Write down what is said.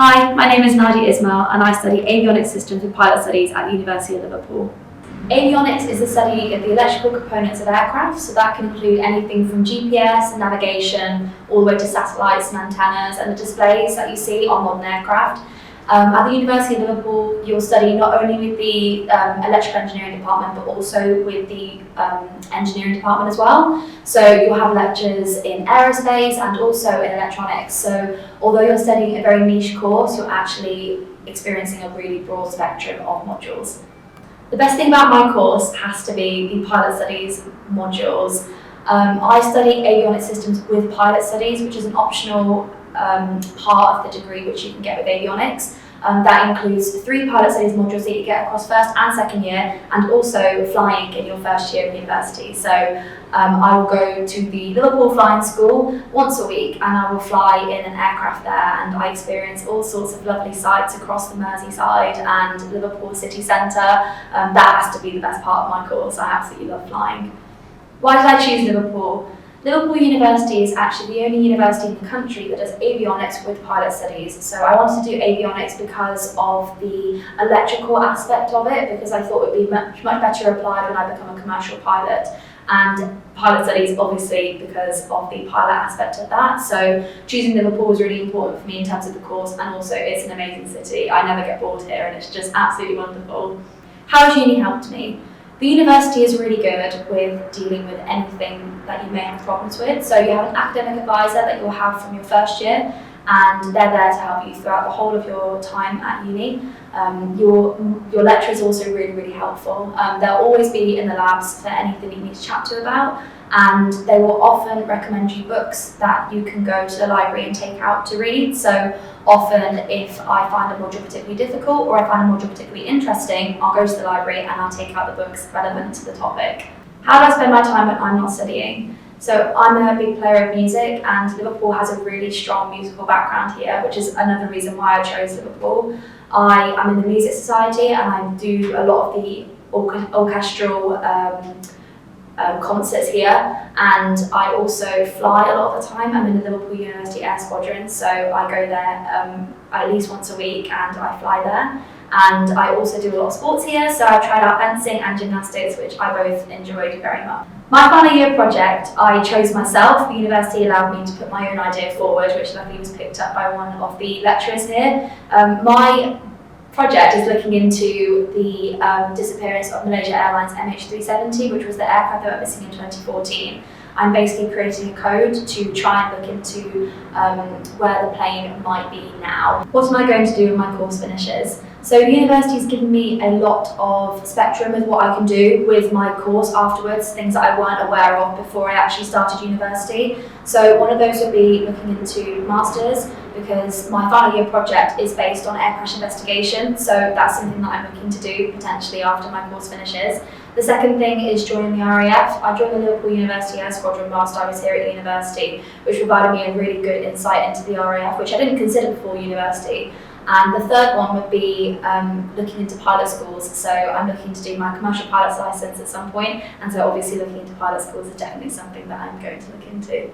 Hi, my name is Nadia Ismail and I study Avionics Systems and Pilot Studies at the University of Liverpool. Avionics is the study of the electrical components of aircraft, so that can include anything from GPS and navigation all the way to satellites and antennas and the displays that you see on modern aircraft. At the University of Liverpool, you'll study not only with the electrical engineering department, but also with the engineering department as well. So you'll have lectures in aerospace and also in electronics. So although you're studying a very niche course, you're actually experiencing a really broad spectrum of modules. The best thing about my course has to be the pilot studies modules. I study avionics systems with pilot studies, which is an optional part of the degree which you can get with avionics. That includes 3 pilot studies modules that you get across first and second year, and also flying in your first year of university. So I will go to the Liverpool Flying School once a week and I will fly in an aircraft there, and I experience all sorts of lovely sights across the Merseyside and Liverpool city centre. That has to be the best part of my course. I absolutely love flying. Why did I choose Liverpool? Liverpool University is actually the only university in the country that does avionics with pilot studies. So I wanted to do avionics because of the electrical aspect of it, because I thought it would be much better applied when I become a commercial pilot. And pilot studies, obviously, because of the pilot aspect of that. So choosing Liverpool was really important for me in terms of the course, and also it's an amazing city. I never get bored here and it's just absolutely wonderful. How has uni helped me? The university is really good with dealing with anything that you may have problems with. So you have an academic advisor that you'll have from your first year, and they're there to help you throughout the whole of your time at uni. Your lecturer is also really helpful. They'll always be in the labs for anything you need to chat to about, and they will often recommend you books that you can go to the library and take out to read. So often if I find a module particularly difficult or I find a module particularly interesting, I'll go to the library and I'll take out the books relevant to the topic. How do I spend my time when I'm not studying? So I'm a big player of music, and Liverpool has a really strong musical background here, which is another reason why I chose Liverpool. I am in the music society and I do a lot of the orchestral concerts here, and I also fly a lot of the time. I'm in the Liverpool University Air Squadron, so I go there at least once a week and I fly there. And I also do a lot of sports here, so I've tried out fencing and gymnastics, which I both enjoyed very much. My final year project, I chose myself. The university allowed me to put my own idea forward, which luckily was picked up by one of the lecturers here. My project is looking into the disappearance of Malaysia Airlines MH370, which was the aircraft that went missing in 2014. I'm basically creating a code to try and look into where the plane might be now. What am I going to do when my course finishes? So the university has given me a lot of spectrum of what I can do with my course afterwards, things that I weren't aware of before I actually started university. So one of those would be looking into masters, because my final year project is based on air crash investigation, so that's something that I'm looking to do potentially after my course finishes. The second thing is joining the RAF. I joined the Liverpool University Air Squadron whilst I was here at university, which provided me a really good insight into the RAF, which I didn't consider before university. And the third one would be looking into pilot schools. So I'm looking to do my commercial pilot's license at some point, and so obviously looking into pilot schools is definitely something that I'm going to look into.